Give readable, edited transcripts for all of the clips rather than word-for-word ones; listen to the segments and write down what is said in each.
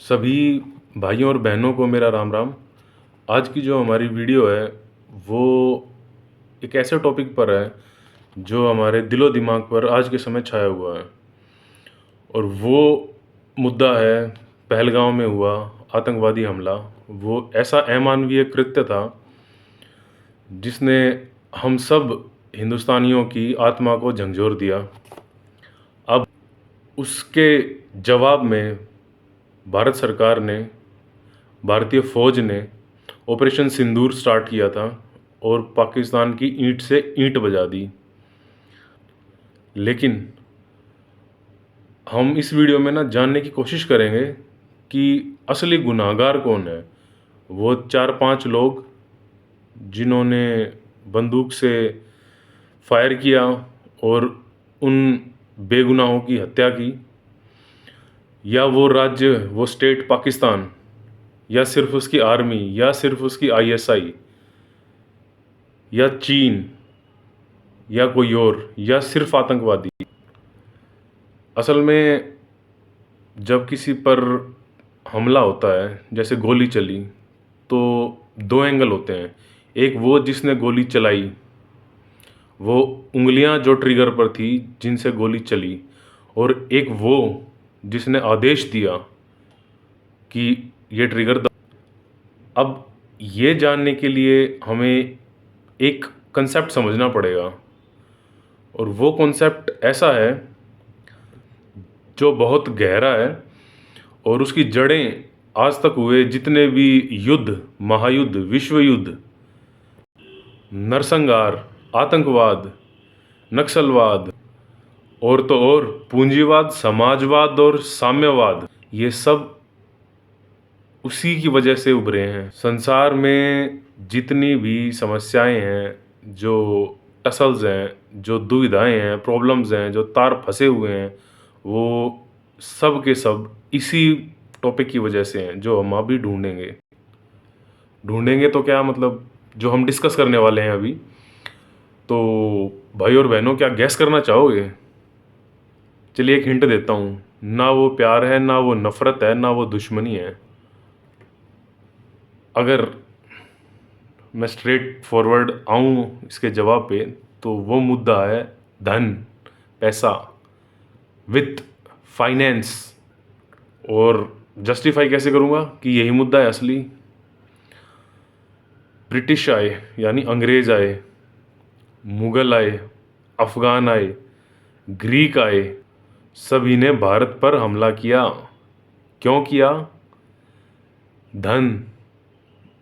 सभी भाइयों और बहनों को मेरा राम राम। आज की जो हमारी वीडियो है वो एक ऐसे टॉपिक पर है जो हमारे दिलो दिमाग पर आज के समय छाया हुआ है, और वो मुद्दा है पहलगांव में हुआ आतंकवादी हमला। वो ऐसा अमानवीय कृत्य था जिसने हम सब हिंदुस्तानियों की आत्मा को झंझोर दिया। अब उसके जवाब में भारत सरकार ने, भारतीय फ़ौज ने ऑपरेशन सिंदूर स्टार्ट किया था और पाकिस्तान की ईंट से ईंट बजा दी। लेकिन हम इस वीडियो में ना जानने की कोशिश करेंगे कि असली गुनाहगार कौन है। वो 4-5 लोग जिन्होंने बंदूक से फायर किया और उन बेगुनाहों की हत्या की, या वो राज्य, वो स्टेट पाकिस्तान, या सिर्फ उसकी आर्मी, या सिर्फ उसकी आईएसआई, या चीन, या कोई और, या सिर्फ आतंकवादी। असल में जब किसी पर हमला होता है, जैसे गोली चली, तो दो एंगल होते हैं। एक वो जिसने गोली चलाई, वो उंगलियां जो ट्रिगर पर थी जिनसे गोली चली, और एक वो जिसने आदेश दिया कि ये ट्रिगर अब ये जानने के लिए हमें एक कंसेप्ट समझना पड़ेगा, और वो कॉन्सेप्ट ऐसा है जो बहुत गहरा है, और उसकी जड़ें आज तक हुए जितने भी युद्ध, महायुद्ध, विश्व युद्ध, नरसंहार, आतंकवाद, नक्सलवाद, और तो और पूंजीवाद, समाजवाद और साम्यवाद, ये सब उसी की वजह से उभरे हैं। संसार में जितनी भी समस्याएं हैं, जो टसल्स हैं, जो दुविधाएं हैं, प्रॉब्लम्स हैं, जो तार फंसे हुए हैं, वो सब के सब इसी टॉपिक की वजह से हैं, जो हम अभी ढूंढेंगे तो क्या मतलब, जो हम डिस्कस करने वाले हैं अभी। तो भाई और बहनों, क्या गैस करना चाहोगे? चलिए एक हिंट देता हूँ। ना वो प्यार है, ना वो नफ़रत है, ना वो दुश्मनी है। अगर मैं स्ट्रेट फॉरवर्ड आऊँ इसके जवाब पे, तो वो मुद्दा है धन, पैसा, वित्त, फाइनेंस। और जस्टिफाई कैसे करूँगा कि यही मुद्दा है असली? ब्रिटिश आए, यानी अंग्रेज़ आए, मुग़ल आए, अफ़गान आए, ग्रीक आए, सभी ने भारत पर हमला किया। क्यों किया? धन।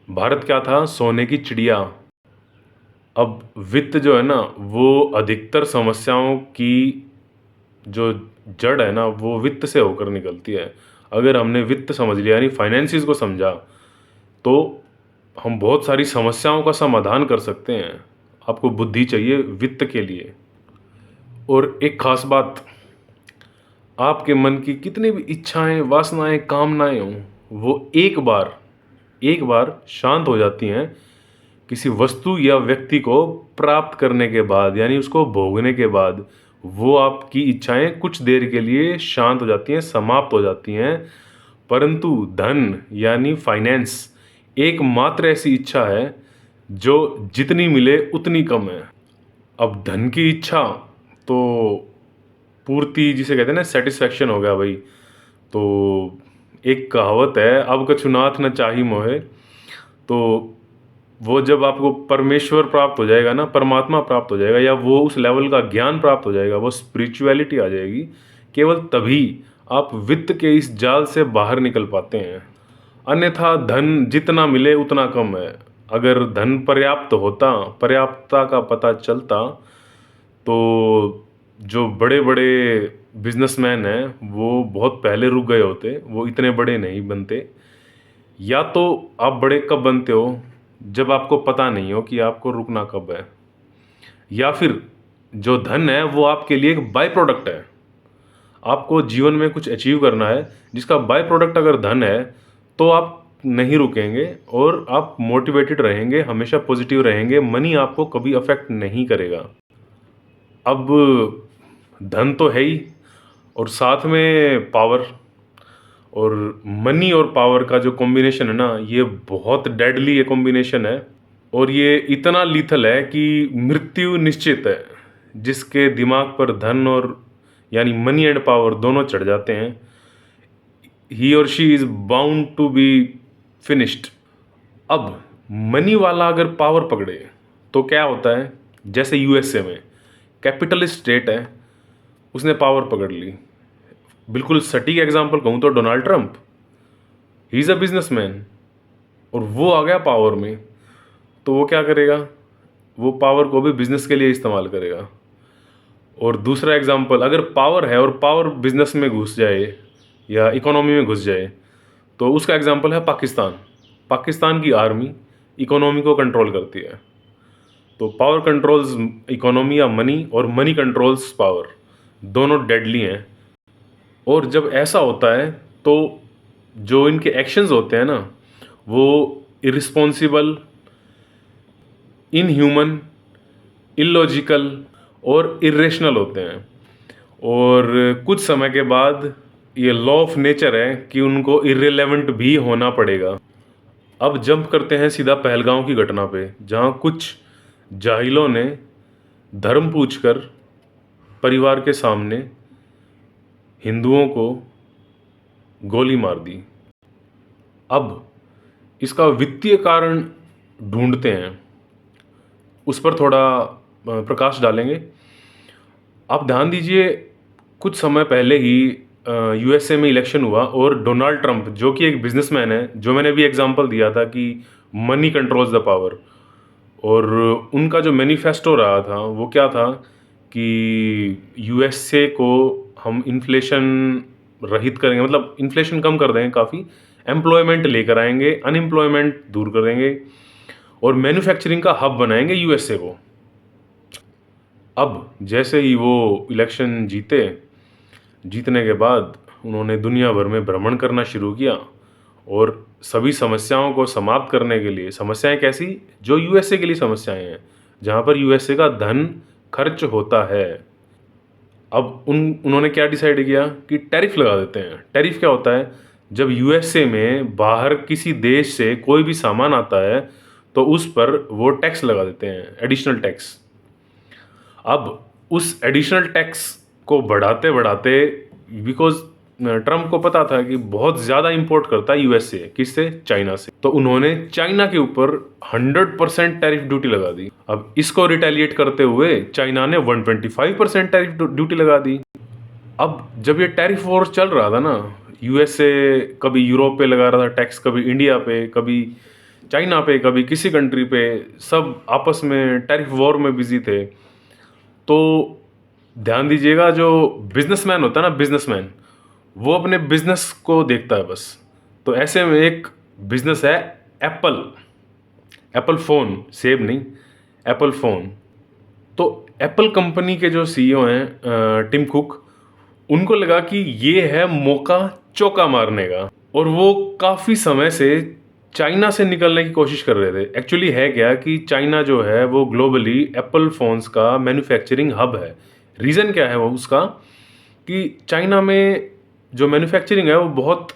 भारत क्या था? सोने की चिड़िया। अब वित्त जो है ना, वो अधिकतर समस्याओं की जो जड़ है ना, वो वित्त से होकर निकलती है। अगर हमने वित्त समझ लिया, यानी फाइनेंसिस को समझा, तो हम बहुत सारी समस्याओं का समाधान कर सकते हैं। आपको बुद्धि चाहिए वित्त के लिए। और एक ख़ास बात, आपके मन की कितनी भी इच्छाएं, वासनाएं, कामनाएं हों, वो एक बार शांत हो जाती हैं किसी वस्तु या व्यक्ति को प्राप्त करने के बाद, यानी उसको भोगने के बाद। वो आपकी इच्छाएं कुछ देर के लिए शांत हो जाती हैं, समाप्त हो जाती हैं। परंतु धन यानी फाइनेंस एकमात्र ऐसी इच्छा है जो जितनी मिले उतनी कम है। अब धन की इच्छा तो पूर्ति जिसे कहते हैं ना, सेटिस्फेक्शन हो गया भाई। तो एक कहावत है, अब कछु नाथ न चाही मोहे। तो वो जब आपको परमेश्वर प्राप्त हो जाएगा ना, परमात्मा प्राप्त हो जाएगा, या वो उस लेवल का ज्ञान प्राप्त हो जाएगा, वो स्पिरिचुअलिटी आ जाएगी, केवल तभी आप वित्त के इस जाल से बाहर निकल पाते हैं। अन्यथा धन जितना मिले उतना कम है। अगर धन पर्याप्त होता, पर्याप्तता का पता चलता, तो जो बड़े बड़े बिजनेसमैन हैं वो बहुत पहले रुक गए होते, वो इतने बड़े नहीं बनते। या तो आप बड़े कब बनते हो? जब आपको पता नहीं हो कि आपको रुकना कब है। या फिर जो धन है वो आपके लिए एक बाय प्रोडक्ट है। आपको जीवन में कुछ अचीव करना है जिसका बाय प्रोडक्ट अगर धन है, तो आप नहीं रुकेंगे और आप मोटिवेटेड रहेंगे, हमेशा पॉजिटिव रहेंगे। मनी आपको कभी अफेक्ट नहीं करेगा। अब धन तो है ही, और साथ में पावर। और मनी और पावर का जो कॉम्बिनेशन है ना, ये बहुत डेडली ये कॉम्बिनेशन है और ये इतना लीथल है कि मृत्यु निश्चित है। जिसके दिमाग पर धन और यानी मनी एंड पावर दोनों चढ़ जाते हैं, ही और she is bound to be finished. अब मनी वाला अगर पावर पकड़े तो क्या होता है, जैसे यूएसए में कैपिटलिस्ट स्टेट है, उसने पावर पकड़ ली। बिल्कुल सटीक एग्जांपल कहूँ तो Donald Trump, he is a businessman और वो आ गया पावर में, तो वो क्या करेगा, वो पावर को भी बिजनेस के लिए इस्तेमाल करेगा। और दूसरा एग्जांपल, अगर पावर है और पावर बिजनेस में घुस जाए या इकोनॉमी में घुस जाए, तो उसका एग्जांपल है पाकिस्तान। पाकिस्तान की आर्मी इकोनॉमी को कंट्रोल करती है। तो पावर कंट्रोल्स इकोनॉमी या मनी, और मनी कंट्रोल्स पावर, दोनों डेडली हैं। और जब ऐसा होता है तो जो इनके एक्शंस होते हैं ना, वो इरिस्पॉन्सिबल, इनह्यूमन, इलॉजिकल और इरेशनल होते हैं। और कुछ समय के बाद ये लॉ ऑफ नेचर है कि उनको इर्रेलेवेंट भी होना पड़ेगा। अब जंप करते हैं सीधा पहलगांव की घटना पे, जहाँ कुछ जाहिलों ने धर्म पूछकर परिवार के सामने हिंदुओं को गोली मार दी। अब इसका वित्तीय कारण ढूंढते हैं, उस पर थोड़ा प्रकाश डालेंगे। आप ध्यान दीजिए, कुछ समय पहले ही यूएसए में इलेक्शन हुआ और डोनाल्ड ट्रंप, जो कि एक बिजनेसमैन है, जो मैंने भी एग्जांपल दिया था कि मनी कंट्रोल्स द पावर, और उनका जो मैनिफेस्टो रहा था वो क्या था कि यूएसए को हम इन्फ्लेशन रहित करेंगे, मतलब इन्फ्लेशन कम कर देंगे काफ़ी, एम्प्लॉयमेंट लेकर आएंगे, अनएम्प्लॉयमेंट दूर करेंगे और मैन्युफैक्चरिंग का हब बनाएंगे यूएसए को। अब जैसे ही वो इलेक्शन जीतने के बाद उन्होंने दुनिया भर में भ्रमण करना शुरू किया और सभी समस्याओं को समाप्त करने के लिए, समस्याएं कैसी, जो यूएसए के लिए समस्याएं हैं, जहां पर यूएसए का धन खर्च होता है। अब उन्होंने क्या डिसाइड किया कि टैरिफ लगा देते हैं। टैरिफ क्या होता है, जब यूएसए में बाहर किसी देश से कोई भी सामान आता है तो उस पर वो टैक्स लगा देते हैं, एडिशनल टैक्स। अब उस एडिशनल टैक्स को बढ़ाते बढ़ाते, बिकॉज ट्रम्प को पता था कि बहुत ज़्यादा इंपोर्ट करता है यूएसए, किससे, चाइना से, तो उन्होंने चाइना के ऊपर 100% टैरिफ ड्यूटी लगा दी। अब इसको रिटेलिएट करते हुए चाइना ने 125% टैरिफ ड्यूटी लगा दी। अब जब ये टैरिफ वॉर चल रहा था ना, यूएसए कभी यूरोप पे लगा रहा था टैक्स, कभी इंडिया पे, कभी चाइना पे, कभी किसी कंट्री पे, सब आपस में टैरिफ वॉर में बिजी थे। तो ध्यान दीजिएगा, जो बिजनेसमैन होता है ना, बिजनेसमैन, वो अपने बिजनेस को देखता है बस। तो ऐसे में एक बिजनेस है एप्पल फ़ोन, सेब नहीं, एप्पल फ़ोन। तो एप्पल कंपनी के जो सीईओ हैं टिम कुक, उनको लगा कि ये है मौका चौका मारने का, और वो काफ़ी समय से चाइना से निकलने की कोशिश कर रहे थे। एक्चुअली है क्या कि चाइना जो है वो ग्लोबली एप्पल फ़ोन्स का मैन्युफैक्चरिंग हब है। रीज़न क्या है वो उसका, कि चाइना में जो मैन्युफैक्चरिंग है वो बहुत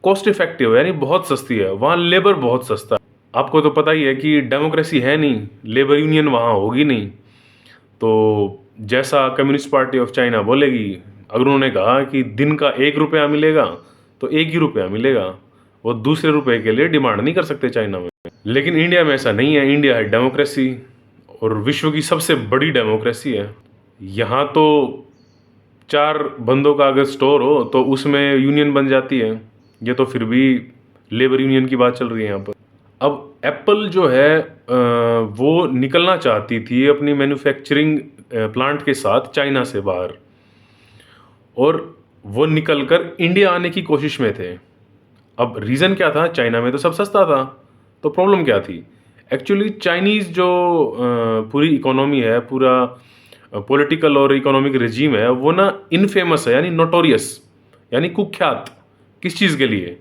कॉस्ट इफेक्टिव है, यानी बहुत सस्ती है, वहाँ लेबर बहुत सस्ता है। आपको तो पता ही है कि डेमोक्रेसी है नहीं, लेबर यूनियन वहाँ होगी नहीं। तो जैसा कम्युनिस्ट पार्टी ऑफ चाइना बोलेगी, अगर उन्होंने कहा कि दिन का 1 रुपया मिलेगा तो 1 ही रुपया मिलेगा, वो दूसरे रुपए के लिए डिमांड नहीं कर सकते चाइना में। लेकिन इंडिया में ऐसा नहीं है। इंडिया है डेमोक्रेसी और विश्व की सबसे बड़ी डेमोक्रेसी है। यहाँ तो 4 बंदों का अगर स्टोर हो तो उसमें यूनियन बन जाती है। ये तो फिर भी लेबर यूनियन की बात चल रही है यहाँ पर। अब एप्पल जो है वो निकलना चाहती थी अपनी मैन्युफैक्चरिंग प्लांट के साथ चाइना से बाहर, और वो निकलकर इंडिया आने की कोशिश में थे। अब रीज़न क्या था, चाइना में तो सब सस्ता था, तो प्रॉब्लम क्या थी, एक्चुअली चाइनीज़ जो पूरी इकोनॉमी है, पूरा पॉलिटिकल और इकोनॉमिक रिजीम है, वो ना इनफेमस है, यानी नोटोरियस, यानी कुख्यात। किस चीज़ के लिए,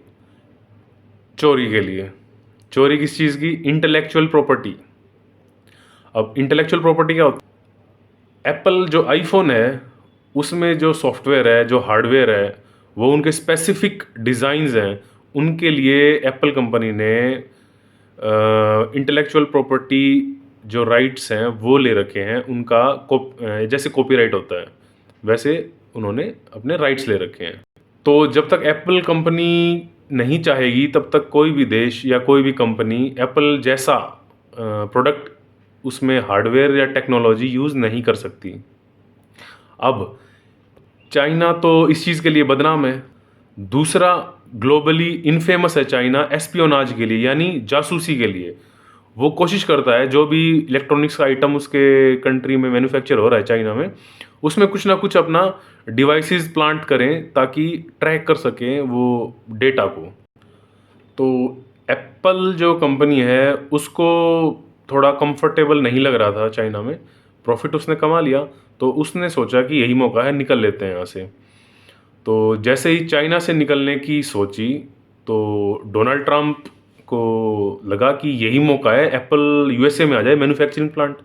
चोरी के लिए। चोरी किस चीज़ की, इंटेलेक्चुअल प्रॉपर्टी। अब इंटेलेक्चुअल प्रॉपर्टी क्या होता है, एप्पल जो आईफोन है उसमें जो सॉफ्टवेयर है, जो हार्डवेयर है, वो उनके स्पेसिफिक डिज़ाइंस हैं, उनके लिए एप्पल कंपनी ने इंटेलेक्चुअल प्रॉपर्टी जो राइट्स हैं वो ले रखे हैं उनका। जैसे कॉपीराइट होता है वैसे उन्होंने अपने राइट्स ले रखे हैं। तो जब तक एप्पल कंपनी नहीं चाहेगी तब तक कोई भी देश या कोई भी कंपनी एप्पल जैसा प्रोडक्ट उसमें हार्डवेयर या टेक्नोलॉजी यूज़ नहीं कर सकती। अब चाइना तो इस चीज़ के लिए बदनाम है। दूसरा, ग्लोबली इनफेमस है चाइना एस्पियोनाज के लिए, यानी जासूसी के लिए। वो कोशिश करता है जो भी इलेक्ट्रॉनिक्स का आइटम उसके कंट्री में मैन्युफैक्चर हो रहा है चाइना में, उसमें कुछ ना कुछ अपना डिवाइसेस प्लांट करें ताकि ट्रैक कर सकें वो डेटा को। तो एप्पल जो कंपनी है उसको थोड़ा कंफर्टेबल नहीं लग रहा था चाइना में, प्रॉफिट उसने कमा लिया तो उसने सोचा कि यही मौका है, निकल लेते हैं यहाँ से। तो जैसे ही चाइना से निकलने की सोची तो डोनाल्ड ट्रंप को लगा कि यही मौका है, एप्पल यूएसए में आ जाए मैन्युफैक्चरिंग प्लांट।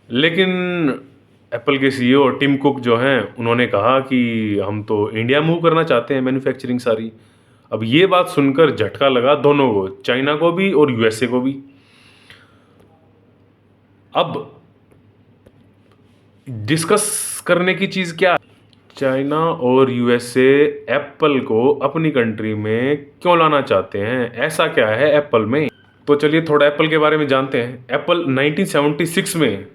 लेकिन एप्पल के सीईओ टिम कुक जो हैं उन्होंने कहा कि हम तो इंडिया मूव करना चाहते हैं मैन्युफैक्चरिंग सारी। अब ये बात सुनकर झटका लगा दोनों को, चाइना को भी और यूएसए को भी। अब डिस्कस करने की चीज़ क्या है, चाइना और यूएसए एप्पल को अपनी कंट्री में क्यों लाना चाहते हैं, ऐसा क्या है एप्पल में। तो चलिए थोड़ा एप्पल के बारे में जानते हैं। एप्पल 1976 में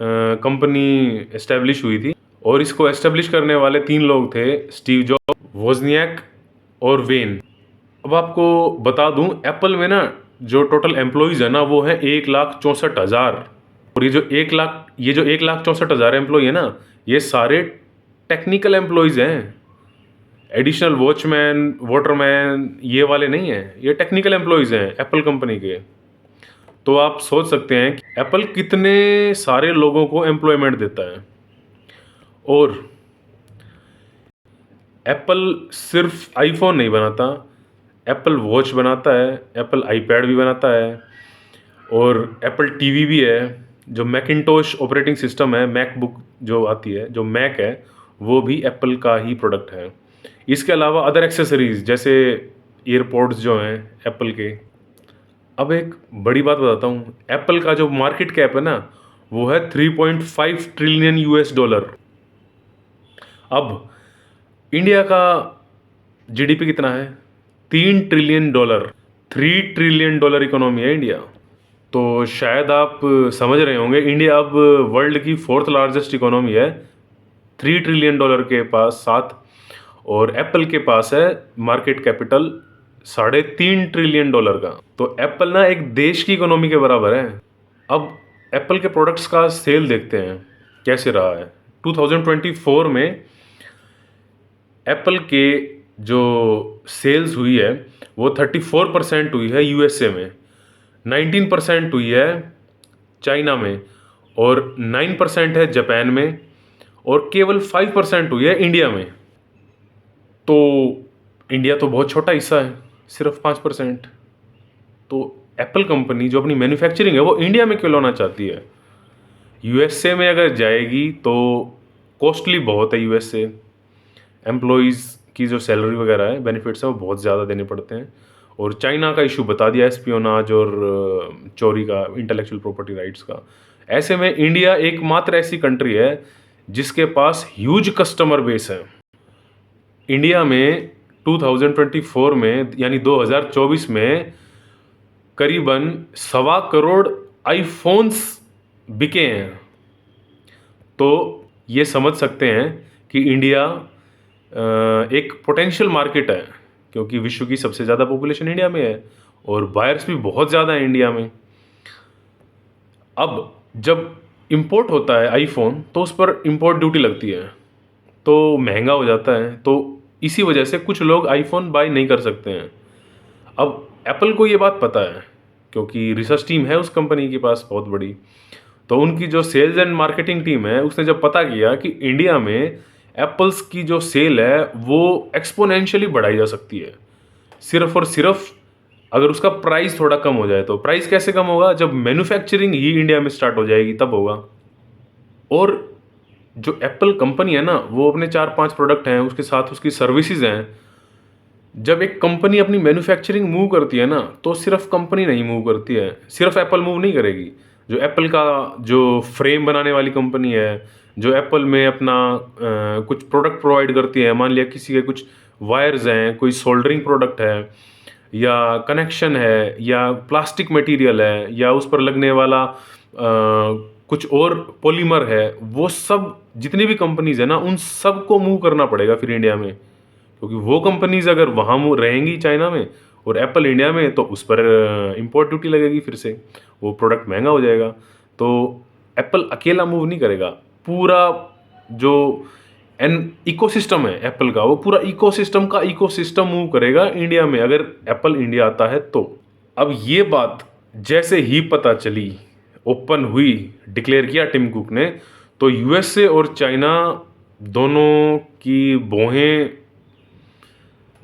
कंपनी एस्टेब्लिश हुई थी और इसको एस्टेब्लिश करने वाले 3 लोग थे, स्टीव जॉब, वोजनियाक और वेन। अब आपको बता दूं एप्पल में ना जो टोटल एम्प्लॉयज़ है ना वो है 1,64,000। और ये जो 1,64,000 एम्प्लॉय है ना ये सारे टेक्निकल एम्प्लॉयज़ हैं, एडिशनल वॉचमैन वाटरमैन ये वाले नहीं हैं, ये टेक्निकल एम्प्लॉयज़ हैं एप्पल कंपनी के। तो आप सोच सकते हैं कि एप्पल कितने सारे लोगों को एम्प्लॉयमेंट देता है। और एप्पल सिर्फ आईफोन नहीं बनाता, एप्पल वॉच बनाता है, एप्पल आईपैड भी बनाता है और एप्पल टीवी भी है। जो मैकिंटोश ऑपरेटिंग सिस्टम है, मैकबुक जो आती है, जो मैक है, वो भी एप्पल का ही प्रोडक्ट है। इसके अलावा अदर एक्सेसरीज जैसे ईयरपॉड्स जो हैं एप्पल के। अब एक बड़ी बात बताता हूँ, एप्पल का जो मार्केट कैप है ना वो है 3.5 ट्रिलियन यूएस डॉलर। अब इंडिया का जीडीपी कितना है, 3 trillion dollar, 3 trillion dollar economy है इंडिया। तो शायद आप समझ रहे होंगे इंडिया अब वर्ल्ड की 4th लार्जेस्ट इकोनॉमी है 3 ट्रिलियन डॉलर के साथ। और एप्पल के पास है मार्केट कैपिटल 3.5 ट्रिलियन डॉलर का। तो एप्पल ना एक देश की इकोनॉमी के बराबर है। अब एप्पल के प्रोडक्ट्स का सेल देखते हैं कैसे रहा है। 2024 में एप्पल के जो सेल्स हुई है वो 34% हुई है यूएसए में, 19% हुई है चाइना में और 9% है जापान में और केवल 5% हुई है इंडिया में। तो इंडिया तो बहुत छोटा हिस्सा है, सिर्फ 5%। तो एप्पल कंपनी जो अपनी मैन्युफैक्चरिंग है वो इंडिया में क्यों लाना चाहती है। यूएसए में अगर जाएगी तो कॉस्टली बहुत है यूएसए, एम्प्लॉयज़ की जो सैलरी वगैरह है, बेनिफिट्स हैं वो बहुत ज़्यादा देने पड़ते हैं। और चाइना का इशू बता दिया, एस्पियोनाज और चोरी का, इंटेलेक्चुअल प्रॉपर्टी राइट्स का। ऐसे में इंडिया एकमात्र ऐसी कंट्री है जिसके पास ह्यूज कस्टमर बेस है। इंडिया में 2024 में यानी 2024 में करीबन 1.25 करोड़ आईफोन्स बिके हैं। तो ये समझ सकते हैं कि इंडिया एक पोटेंशियल मार्केट है, क्योंकि विश्व की सबसे ज़्यादा पॉपुलेशन इंडिया में है और बायर्स भी बहुत ज़्यादा है इंडिया में। अब जब इंपोर्ट होता है आईफोन तो उस पर इंपोर्ट ड्यूटी लगती है तो महंगा हो जाता है, तो इसी वजह से कुछ लोग आईफोन बाय नहीं कर सकते हैं। अब एप्पल को ये बात पता है क्योंकि रिसर्च टीम है उस कंपनी के पास बहुत बड़ी। तो उनकी जो सेल्स एंड मार्केटिंग टीम है उसने जब पता किया कि इंडिया में एप्पल्स की जो सेल है वो एक्सपोनेंशियली बढ़ाई जा सकती है सिर्फ और सिर्फ अगर उसका प्राइस थोड़ा कम हो जाए। तो प्राइस कैसे कम होगा, जब मैन्युफैक्चरिंग ही इंडिया में स्टार्ट हो जाएगी तब होगा। और जो एप्पल कंपनी है ना, वो अपने 4-5 प्रोडक्ट हैं, उसके साथ उसकी सर्विसेज हैं। जब एक कंपनी अपनी मैन्युफैक्चरिंग मूव करती है ना, तो सिर्फ कंपनी नहीं मूव करती है, सिर्फ एप्पल मूव नहीं करेगी। जो एप्पल का जो फ्रेम बनाने वाली कंपनी है, जो एप्पल में अपना कुछ प्रोडक्ट प्रोवाइड करती है, मान लिया किसी के कुछ वायर्स हैं, कोई सोल्डरिंग प्रोडक्ट है, या कनेक्शन है, या प्लास्टिक मटेरियल है, या उस पर लगने वाला कुछ और पॉलीमर है, वो सब जितनी भी कंपनीज है ना, उन सबको मूव करना पड़ेगा फिर इंडिया में, क्योंकि वो कंपनीज अगर वहाँ रहेंगी चाइना में और एप्पल इंडिया में, तो उस पर इंपोर्ट ड्यूटी लगेगी, फिर से वो प्रोडक्ट महंगा हो जाएगा। तो एप्पल अकेला मूव नहीं करेगा, पूरा जो एन इकोसिस्टम है एप्पल का, वो पूरा इकोसिस्टम मूव करेगा इंडिया में, अगर एप्पल इंडिया आता है तो। अब ये बात जैसे ही पता चली, ओपन हुई, डिक्लेयर किया टिम कुक ने, तो यूएसए और चाइना दोनों की भौहें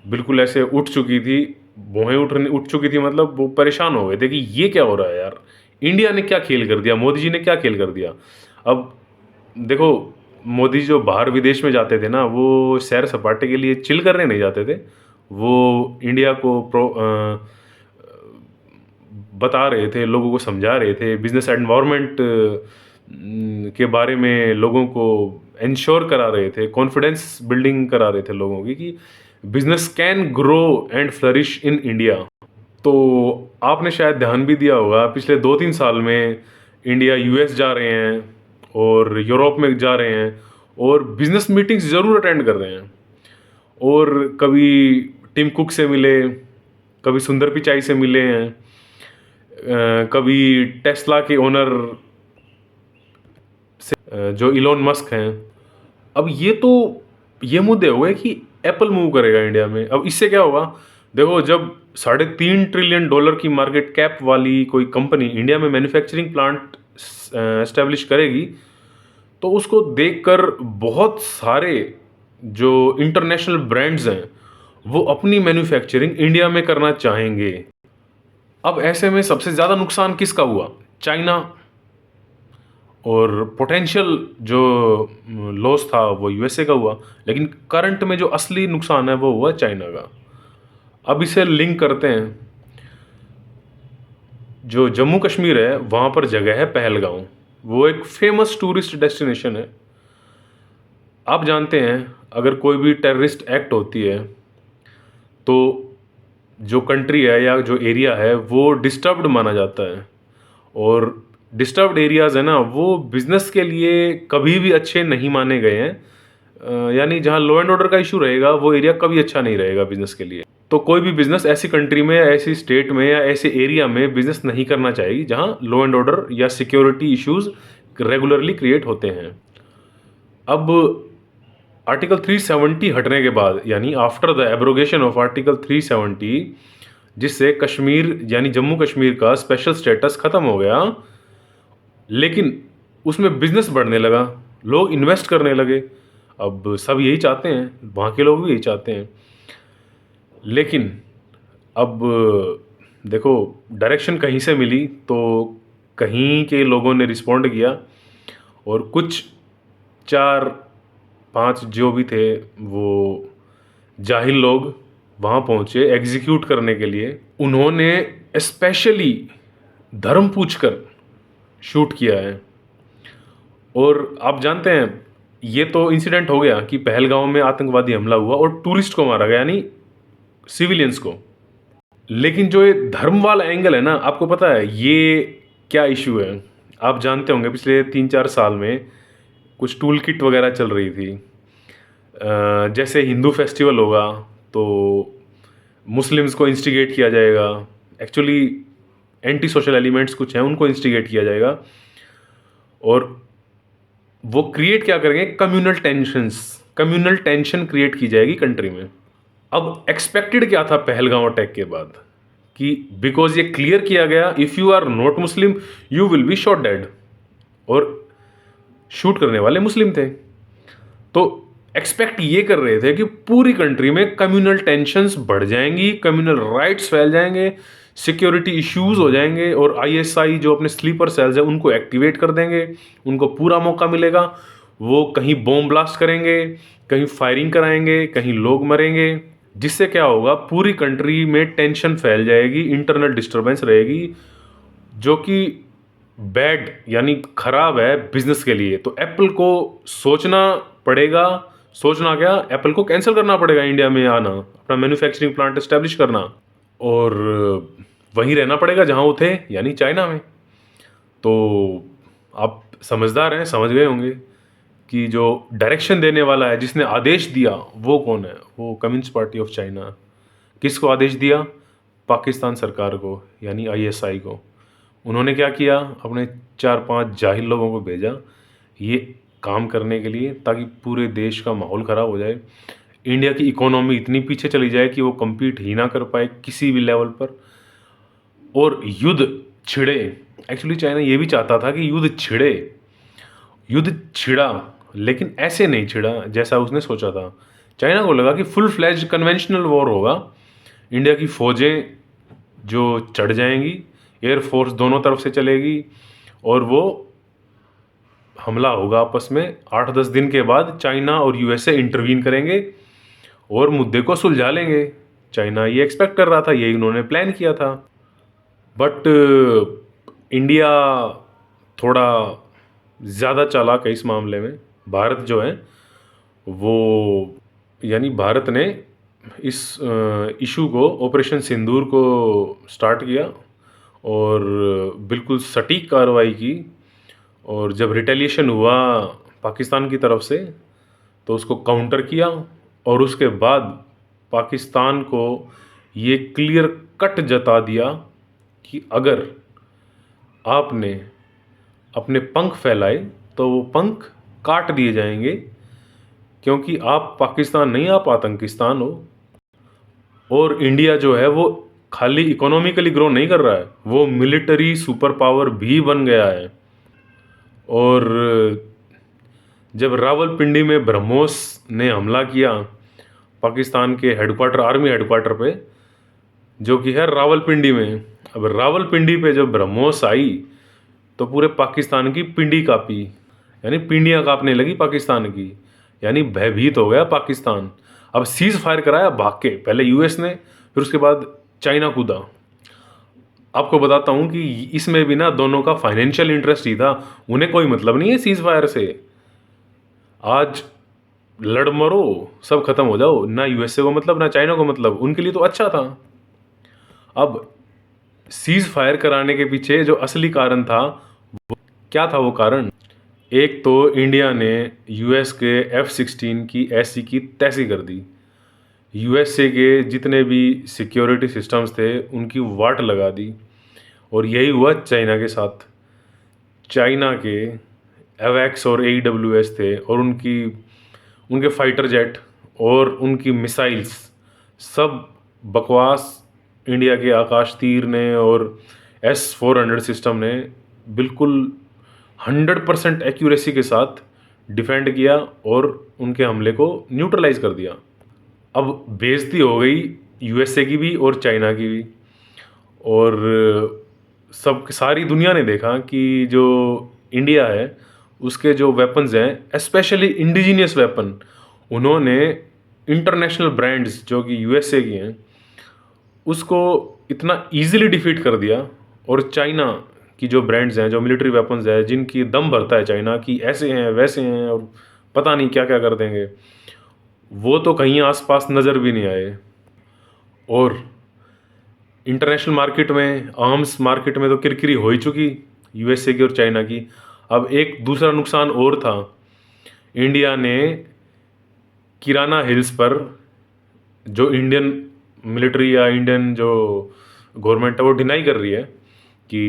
बिल्कुल ऐसे उठ चुकी थी। भौहें उठ चुकी थी, मतलब वो परेशान हो गए थे कि ये क्या हो रहा है यार, इंडिया ने क्या खेल कर दिया, मोदी जी ने क्या खेल कर दिया। अब देखो, मोदी जो बाहर विदेश में जाते थे ना, वो सैर सपाटे के लिए चिल करने नहीं जाते थे, वो इंडिया को बता रहे थे, लोगों को समझा रहे थे, बिजनेस एनवायरनमेंट के बारे में लोगों को इंश्योर करा रहे थे, कॉन्फिडेंस बिल्डिंग करा रहे थे लोगों की कि business can grow and flourish in India. तो आपने शायद ध्यान भी दिया होगा, पिछले 2-3 साल में इंडिया यूएस जा रहे हैं और यूरोप में जा रहे हैं, और बिजनेस मीटिंग्स ज़रूर अटेंड कर रहे हैं, और कभी टिम कुक से मिले, कभी सुंदर पिचाई से मिले हैं, कभी टेस्ला के ओनर से जो इलोन मस्क हैं। अब ये मुद्दे हो गए कि एप्पल मूव करेगा इंडिया में। अब इससे क्या होगा, देखो, जब $3.5 ट्रिलियन की मार्केट कैप वाली कोई कंपनी इंडिया में मैन्युफैक्चरिंग प्लांट एस्टेब्लिश करेगी, तो उसको देखकर बहुत सारे जो इंटरनेशनल ब्रांड्स हैं, वो अपनी मैन्युफैक्चरिंग इंडिया में करना चाहेंगे। अब ऐसे में सबसे ज़्यादा नुकसान किसका हुआ? चाइना। और पोटेंशियल जो लॉस था वो यूएसए का हुआ, लेकिन करंट में जो असली नुकसान है वो हुआ चाइना का। अब इसे लिंक करते हैं, जो जम्मू कश्मीर है वहाँ पर जगह है पहलगांव, वो एक फेमस टूरिस्ट डेस्टिनेशन है। आप जानते हैं, अगर कोई भी टेररिस्ट एक्ट होती है, तो जो कंट्री है या जो एरिया है वो डिस्टर्ब्ड माना जाता है, और डिस्टर्ब्ड एरियाज़ है ना, वो बिज़नेस के लिए कभी भी अच्छे नहीं माने गए हैं। यानी जहाँ लॉ एंड ऑर्डर का इशू रहेगा, वो एरिया कभी अच्छा नहीं रहेगा बिज़नेस के लिए। तो कोई भी बिज़नेस ऐसी कंट्री में, ऐसी स्टेट में या ऐसे एरिया में बिज़नेस नहीं करना चाहिए जहाँ लॉ एंड ऑर्डर या सिक्योरिटी इश्यूज़ रेगुलरली क्रिएट होते हैं। अब आर्टिकल 370 हटने के बाद, यानी after the abrogation of article 370, जिससे कश्मीर यानी जम्मू कश्मीर का स्पेशल स्टेटस ख़त्म हो गया, लेकिन उसमें बिजनेस बढ़ने लगा, लोग इन्वेस्ट करने लगे। अब सब यही चाहते हैं, वहाँ के लोग भी यही चाहते हैं, लेकिन अब देखो, डायरेक्शन कहीं से मिली तो कहीं के लोगों ने रिस्पॉन्ड किया, और कुछ 4-5 जो भी थे वो जाहिल लोग वहाँ पहुँचे एग्जीक्यूट करने के लिए। उन्होंने स्पेशली धर्म पूछकर शूट किया है। और आप जानते हैं, ये तो इंसिडेंट हो गया कि पहलगांव में आतंकवादी हमला हुआ और टूरिस्ट को मारा गया, यानी सिविलियंस को। लेकिन जो ये धर्म वाला एंगल है ना, आपको पता है ये क्या इशू है? आप जानते होंगे, पिछले 3-4 साल में कुछ टूल किट वगैरह चल रही थी। जैसे हिंदू फेस्टिवल होगा तो मुस्लिम्स को इंस्टिगेट किया जाएगा, एक्चुअली एंटी सोशल एलिमेंट्स कुछ हैं, उनको इंस्टिगेट किया जाएगा, और वो क्रिएट क्या करेंगे, कम्युनल टेंशन क्रिएट की जाएगी कंट्री में। अब एक्सपेक्टेड क्या था पहलगांव अटैक के बाद, कि बिकॉज ये क्लियर किया गया, if you are not Muslim you will be shot dead, और शूट करने वाले मुस्लिम थे, तो एक्सपेक्ट ये कर रहे थे कि पूरी कंट्री में कम्युनल टेंशन्स बढ़ जाएंगी, कम्युनल राइट्स फैल जाएंगे, सिक्योरिटी इश्यूज हो जाएंगे, और आईएसआई जो अपने स्लीपर सेल्स हैं उनको एक्टिवेट कर देंगे, उनको पूरा मौका मिलेगा, वो कहीं बॉम्ब ब्लास्ट करेंगे, कहीं फायरिंग कराएंगे, कहीं लोग मरेंगे, जिससे क्या होगा, पूरी कंट्री में टेंशन फैल जाएगी, इंटरनल डिस्टरबेंस रहेगी, जो कि बैड यानी खराब है बिजनेस के लिए। तो एप्पल को सोचना पड़ेगा, सोचना क्या, एप्पल को कैंसिल करना पड़ेगा इंडिया में आना, अपना मैन्युफैक्चरिंग प्लांट एस्टेब्लिश करना, और वहीं रहना पड़ेगा जहाँ वो थे, यानी चाइना में। तो आप समझदार हैं, समझ गए होंगे कि जो डायरेक्शन देने वाला है, जिसने आदेश दिया, वो कौन है? वो कम्युनिस्ट पार्टी ऑफ चाइना। किसको आदेश दिया? पाकिस्तान सरकार को, यानी आईएसआई को। उन्होंने क्या किया? अपने 4-5 जाहिल लोगों को भेजा ये काम करने के लिए, ताकि पूरे देश का माहौल ख़राब हो जाए, इंडिया की इकोनॉमी इतनी पीछे चली जाए कि वो कम्पीट ही ना कर पाए किसी भी लेवल पर, और युद्ध छिड़े। एक्चुअली चाइना ये भी चाहता था कि युद्ध छिड़े, युद्ध छिड़ा, लेकिन ऐसे नहीं छिड़ा जैसा उसने सोचा था। चाइना को लगा कि फुल फ्लैज कन्वेंशनल वॉर होगा, इंडिया की फ़ौजें जो चढ़ जाएंगी, एयरफोर्स दोनों तरफ से चलेगी, और वो हमला होगा आपस में। 8-10 दिन के बाद चाइना और यूएसए इंटरवीन करेंगे और मुद्दे को सुलझा लेंगे। चाइना ये एक्सपेक्ट कर रहा था, यही उन्होंने प्लान किया था। बट इंडिया थोड़ा ज़्यादा चालाक है इस मामले में। भारत जो है वो, यानी भारत ने इस इशू को, ऑपरेशन सिंदूर को स्टार्ट किया और बिल्कुल सटीक कार्रवाई की, और जब रिटेलिएशन हुआ पाकिस्तान की तरफ से तो उसको काउंटर किया, और उसके बाद पाकिस्तान को ये क्लियर कट जता दिया कि अगर आपने अपने पंख फैलाए तो वो पंख काट दिए जाएंगे, क्योंकि आप पाकिस्तान नहीं, आप आतंकिस्तान हो। और इंडिया जो है वो खाली इकोनॉमिकली ग्रो नहीं कर रहा है, वो मिलिट्री सुपर पावर भी बन गया है। और जब रावलपिंडी में ब्रह्मोस ने हमला किया पाकिस्तान के हेडक्वार्टर, आर्मी हेडक्वार्टर पे, जो कि है रावलपिंडी में, अब रावलपिंडी पे जब ब्रह्मोस आई तो पूरे पाकिस्तान की पिंडी कांपी, यानी पिंडियाँ कांपने लगी पाकिस्तान की, यानी भयभीत हो गया पाकिस्तान। अब सीज फायर कराया भाग के, पहले यूएस ने, फिर उसके बाद चाइना कूदा। आपको बताता हूँ कि इसमें भी ना दोनों का फाइनेंशियल इंटरेस्ट ही था, उन्हें कोई मतलब नहीं है सीज फायर से। आज लड़ मरो, सब खत्म हो जाओ, ना यूएसए को मतलब ना चाइना को मतलब, उनके लिए तो अच्छा था। अब सीज फायर कराने के पीछे जो असली कारण था, वो क्या था? वो कारण, एक तो इंडिया ने यूएस के F-16 की ऐसी की तैसी कर दी, यूएसए के जितने भी सिक्योरिटी सिस्टम्स थे उनकी वाट लगा दी, और यही हुआ चाइना के साथ। चाइना के एवैक्स और AWS थे, और उनके फाइटर जेट और उनकी मिसाइल्स सब बकवास इंडिया के आकाश तीर ने और S-400 सिस्टम ने बिल्कुल 100% एक्यूरेसी के साथ डिफेंड किया और उनके हमले को न्यूट्रलाइज कर दिया। अब बेइज्जती हो गई यूएसए की भी और चाइना की भी, और सारी दुनिया ने देखा कि जो इंडिया है उसके जो वेपन्स हैं, स्पेशली इंडिजीनियस वेपन, उन्होंने इंटरनेशनल ब्रांड्स जो कि यूएसए की हैं उसको इतना इजीली डिफीट कर दिया। और चाइना की जो ब्रांड्स हैं, जो मिलिट्री वेपन्स हैं, जिनकी दम भरता है चाइना की ऐसे हैं वैसे हैं और पता नहीं क्या क्या कर देंगे, वो तो कहीं आसपास नज़र भी नहीं आए। और इंटरनेशनल मार्केट में, आर्म्स मार्केट में तो किरकिरी हो ही चुकी यूएसए की और चाइना की। अब एक दूसरा नुकसान और था, इंडिया ने किराना हिल्स पर, जो इंडियन मिलिट्री या इंडियन जो गवर्नमेंट है वो डिनाई कर रही है कि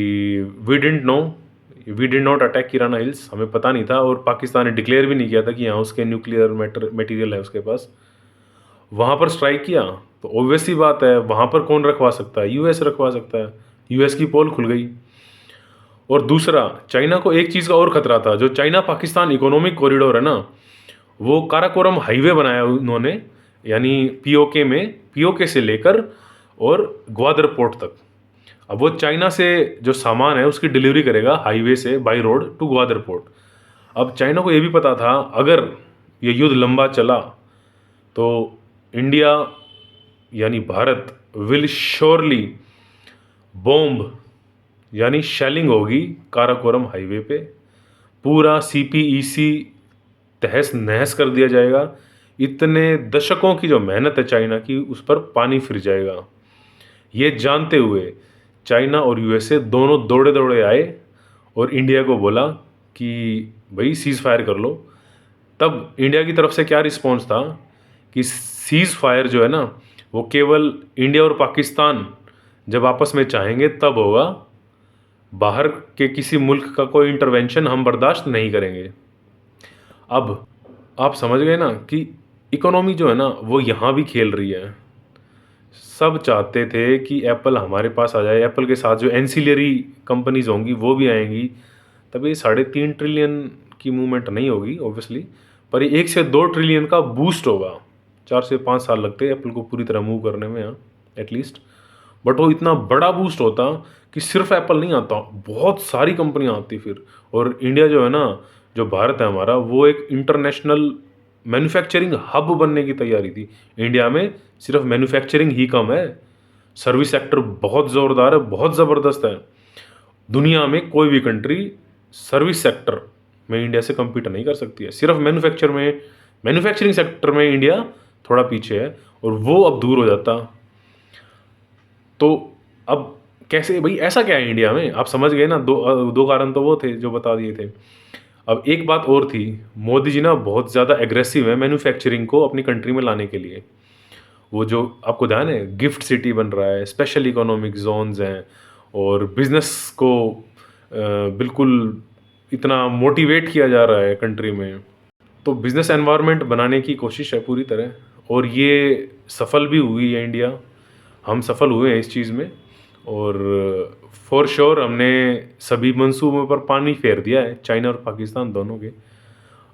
we did not attack Kirana Hills, हमें पता नहीं था, और पाकिस्तान ने डिक्लेयर भी नहीं किया था कि यहाँ उसके न्यूक्लियर मटेरियल है उसके पास। वहाँ पर स्ट्राइक किया तो ऑब्वियस सी बात है, वहाँ पर कौन रखवा सकता है? यूएस रखवा सकता है। यूएस की पोल खुल गई। और दूसरा, चाइना को एक चीज़ का और खतरा था, जो चाइना पाकिस्तान इकोनॉमिक कॉरिडोर है ना, वो काराकोरम हाईवे बनाया उन्होंने, यानी पीओके से लेकर और ग्वादर पोर्ट तक। अब वो चाइना से जो सामान है उसकी डिलीवरी करेगा हाईवे से by road to Gwadar port. अब चाइना को ये भी पता था अगर ये युद्ध लंबा चला तो इंडिया यानी भारत विल श्योरली बॉम्ब यानी शेलिंग होगी काराकोरम हाईवे पे, पूरा सीपीईसी तहस नहस कर दिया जाएगा। इतने दशकों की जो मेहनत है चाइना की उस पर पानी फिर जाएगा। ये जानते हुए चाइना और यूएसए दोनों दौड़े दौड़े आए और इंडिया को बोला कि भाई सीज़ फायर कर लो। तब इंडिया की तरफ से क्या रिस्पॉन्स था कि सीज़ फायर जो है ना वो केवल इंडिया और पाकिस्तान जब आपस में चाहेंगे तब होगा, बाहर के किसी मुल्क का कोई इंटरवेंशन हम बर्दाश्त नहीं करेंगे। अब आप समझ गए ना कि इकोनॉमी जो है ना वो यहाँ भी खेल रही है। सब चाहते थे कि एप्पल हमारे पास आ जाए, एप्पल के साथ जो एंसिलरी कंपनीज होंगी वो भी आएंगी, तब ये 3.5 ट्रिलियन की मूवमेंट नहीं होगी ऑब्वियसली, पर ये 1 से 2 ट्रिलियन का बूस्ट होगा। 4 से 5 साल लगते हैं एप्पल को पूरी तरह मूव करने में यहाँ एटलीस्ट, बट वो इतना बड़ा बूस्ट होता कि सिर्फ एप्पल नहीं आता, बहुत सारी कंपनियाँ आती फिर। और इंडिया जो है ना, जो भारत है हमारा, वो एक इंटरनेशनल मैन्युफैक्चरिंग हब बनने की तैयारी थी। इंडिया में सिर्फ मैन्युफैक्चरिंग ही कम है, सर्विस सेक्टर बहुत ज़ोरदार है, बहुत ज़बरदस्त है। दुनिया में कोई भी कंट्री सर्विस सेक्टर में इंडिया से कम्पीट नहीं कर सकती है। सिर्फ मैन्युफैक्चरिंग सेक्टर में इंडिया थोड़ा पीछे है, और वो अब दूर हो जाता। तो अब कैसे भाई, ऐसा क्या है इंडिया में, आप समझ गए ना। दो कारण तो वो थे जो बता दिए थे। अब एक बात और थी, मोदी जी ना बहुत ज़्यादा एग्रेसिव है मैन्युफैक्चरिंग को अपनी कंट्री में लाने के लिए। वो जो आपको ध्यान है गिफ्ट सिटी बन रहा है, स्पेशल इकोनॉमिक जोन्स हैं, और बिजनेस को बिल्कुल इतना मोटिवेट किया जा रहा है कंट्री में। तो बिज़नेस एनवायरनमेंट बनाने की कोशिश है पूरी तरह, और ये सफल भी हुई है इंडिया। हम सफल हुए हैं इस चीज़ में, और फॉर श्योर हमने सभी मंसूबों पर पानी फेर दिया है, चाइना और पाकिस्तान दोनों के।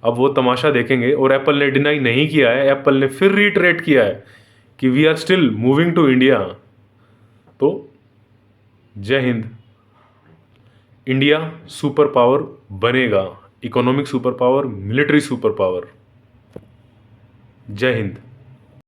अब वो तमाशा देखेंगे, और एप्पल ने डिनाई नहीं किया है, एप्पल ने फिर रीटरेट किया है कि we are still moving to India. तो जय हिंद। इंडिया सुपर पावर बनेगा, economic super power, military super power. जय हिंद।